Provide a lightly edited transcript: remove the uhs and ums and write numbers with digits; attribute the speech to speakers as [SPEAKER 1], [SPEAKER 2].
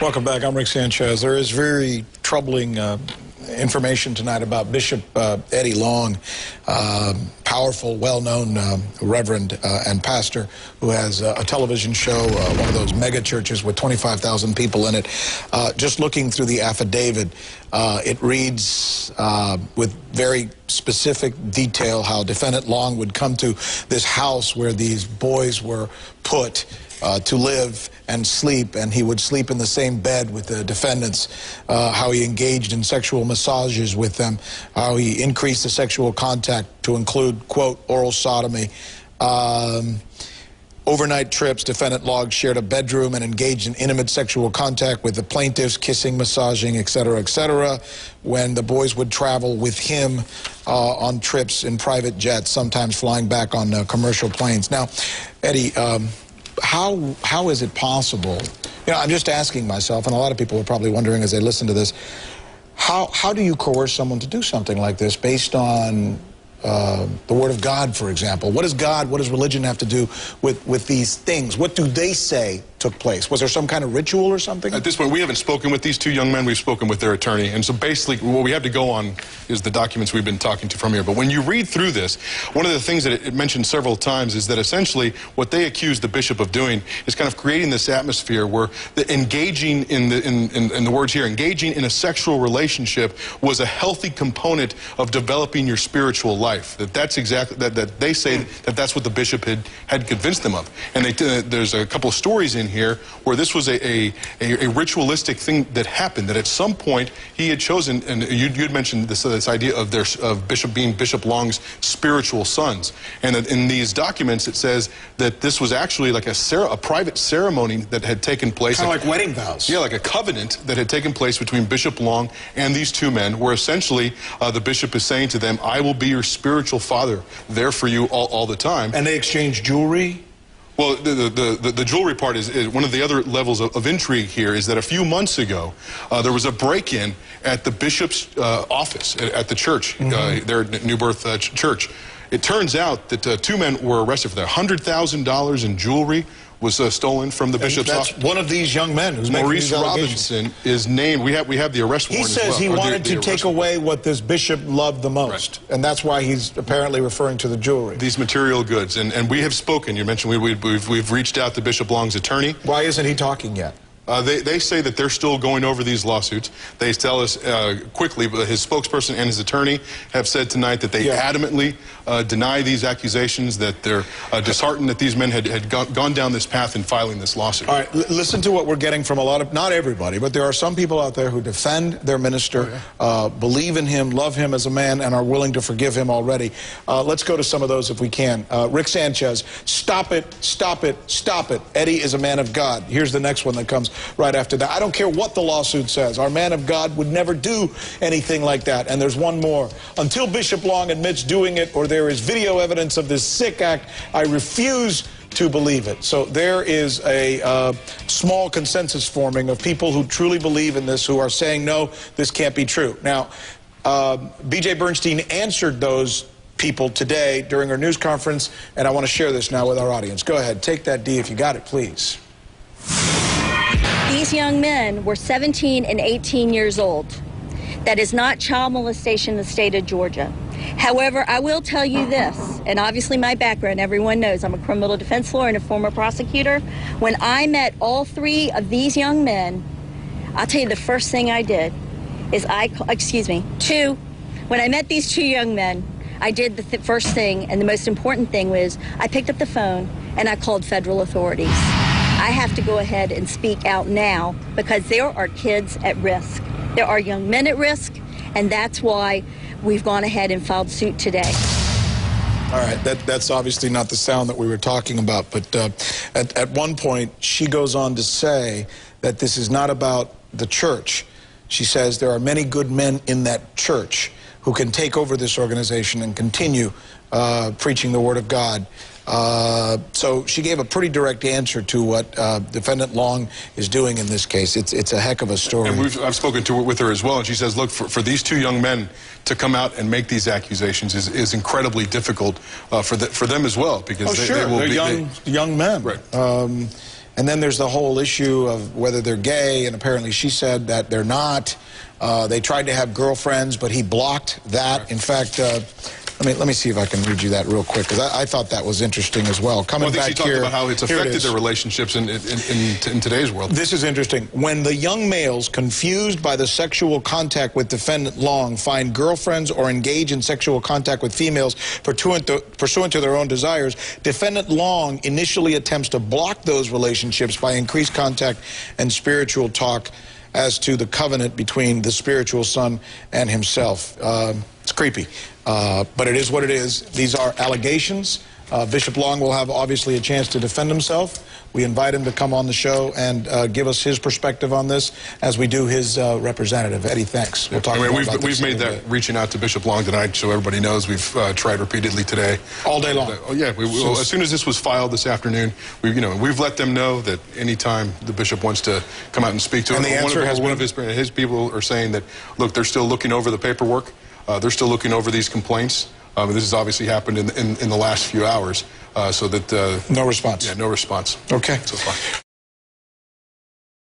[SPEAKER 1] Welcome back. I'm Rick Sanchez. There is very troubling information tonight about Bishop Eddie Long, powerful, well-known reverend and pastor who has a television show, one of those mega churches with 25,000 people in it. Just looking through the affidavit, it reads with very specific detail how defendant Long would come to this house where these boys were put to live and sleep, and he would sleep in the same bed with the defendants, how he engaged in sexual massages with them, how he increased the sexual contact to include, quote, oral sodomy. Overnight trips, defendant Long shared a bedroom and engaged in intimate sexual contact with the plaintiffs, kissing, massaging, etc., etc., when the boys would travel with him on trips in private jets, sometimes flying back on commercial planes. Now, Eddie, how is it possible? You know, I'm just asking myself, and a lot of people are probably wondering as they listen to this, how do you coerce someone to do something like this based on the Word of God, for example? What does God, what does religion have to do with these things? What do they say took place? Was there some kind of ritual or something?
[SPEAKER 2] At this point, we haven't spoken with these two young men. We've spoken with their attorney. And so basically, what we have to go on is the documents we've been talking to from here. But when you read through this, one of the things that it mentioned several times is that essentially what they accused the bishop of doing is kind of creating this atmosphere where the engaging in the words here, engaging in a sexual relationship was a healthy component of developing your spiritual life. That's exactly, that they say that that's what the bishop had convinced them of. And there's a couple of stories in here where this was a ritualistic thing that happened, that at some point he had chosen, and you'd mentioned this idea of Bishop being Bishop Long's spiritual sons, and that in these documents it says that this was actually like a private ceremony that had taken place.
[SPEAKER 1] Kind of like wedding vows.
[SPEAKER 2] Yeah, like a covenant that had taken place between Bishop Long and these two men, where essentially the bishop is saying to them, I will be your spiritual father, there for you all the time.
[SPEAKER 1] And they exchange jewelry?
[SPEAKER 2] Well, the jewelry part is one of the other levels of intrigue here, is that a few months ago, there was a break-in at the bishop's office at the church, there at New Birth Church. It turns out that two men were arrested for that. $100,000 in jewelry was stolen from the bishop's office.
[SPEAKER 1] That's one of these young men who's
[SPEAKER 2] Maurice Robinson is named. We have the arrest warrant as well.
[SPEAKER 1] He says he wanted to take away what this bishop loved the most, and that's why he's apparently referring to the jewelry.
[SPEAKER 2] These material goods, and we have spoken. You mentioned we've reached out to Bishop Long's attorney.
[SPEAKER 1] Why isn't he talking yet?
[SPEAKER 2] They say that they're still going over these lawsuits. They tell us quickly, but his spokesperson and his attorney have said tonight that they adamantly deny these accusations, that they're disheartened that these men had gone down this path in filing this lawsuit.
[SPEAKER 1] All right, listen to what we're getting from a lot of, not everybody, but there are some people out there who defend their minister, believe in him, love him as a man, and are willing to forgive him already. Let's go to some of those if we can. Rick Sanchez, stop it, stop it, stop it. Eddie is a man of God. Here's the next one that comes right after that. I don't care what the lawsuit says. Our man of God would never do anything like that. And there's one more. Until Bishop Long admits doing it or there is video evidence of this sick act, I refuse to believe it. So there is a small consensus forming of people who truly believe in this, who are saying, no, this can't be true. Now, B.J. Bernstein answered those people today during her news conference, and I want to share this now with our audience. Go ahead, take that, D, if you got it, please.
[SPEAKER 3] These young men were 17 and 18 years old. That is not child molestation in the state of Georgia. However, I will tell you this, and obviously my background, everyone knows I'm a criminal defense lawyer and a former prosecutor. When I met all three of these young men, I'll tell you the first thing I did is when I met these two young men, I did the first thing, and the most important thing was I picked up the phone and I called federal authorities. I have to go ahead and speak out now because there are kids at risk. There are young men at risk, and that's why we've gone ahead and filed suit today.
[SPEAKER 1] All right, that's obviously not the sound that we were talking about, but at one point she goes on to say that this is not about the church. She says there are many good men in that church who can take over this organization and continue preaching the Word of God. So she gave a pretty direct answer to what Defendant Long is doing in this case. It's a heck of a story.
[SPEAKER 2] And I've spoken with her as well, and she says, look, for these two young men to come out and make these accusations is incredibly difficult for them as well, because
[SPEAKER 1] they're young men.
[SPEAKER 2] Right.
[SPEAKER 1] And then there's the whole issue of whether they're gay, and apparently she said that they're not. They tried to have girlfriends, but he blocked that. In fact, let me see if I can read you that real quick, because I thought that was interesting as well. Coming back
[SPEAKER 2] she talked about how it's affected their relationships in today's world.
[SPEAKER 1] This is interesting. When the young males, confused by the sexual contact with defendant Long, find girlfriends or engage in sexual contact with females pursuant to their own desires, defendant Long initially attempts to block those relationships by increased contact and spiritual talk as to the covenant between the spiritual son and himself. It's creepy, but it is what it is. These are allegations. Bishop Long will have, obviously, a chance to defend himself. We invite him to come on the show and give us his perspective on this, as we do his representative. Eddie, thanks. We'll talk more about this.
[SPEAKER 2] We've made that reaching out to Bishop Long tonight, so everybody knows. We've tried repeatedly today.
[SPEAKER 1] All day long.
[SPEAKER 2] Yeah. As soon as this was filed this afternoon, we've let them know that anytime the bishop wants to come out and speak to him,
[SPEAKER 1] the answer has
[SPEAKER 2] one of his people are saying that, look, they're still looking over the paperwork. They're still looking over these complaints. This has obviously happened in the last few hours, so that...
[SPEAKER 1] no response.
[SPEAKER 2] Yeah, no response.
[SPEAKER 1] Okay.
[SPEAKER 2] So far.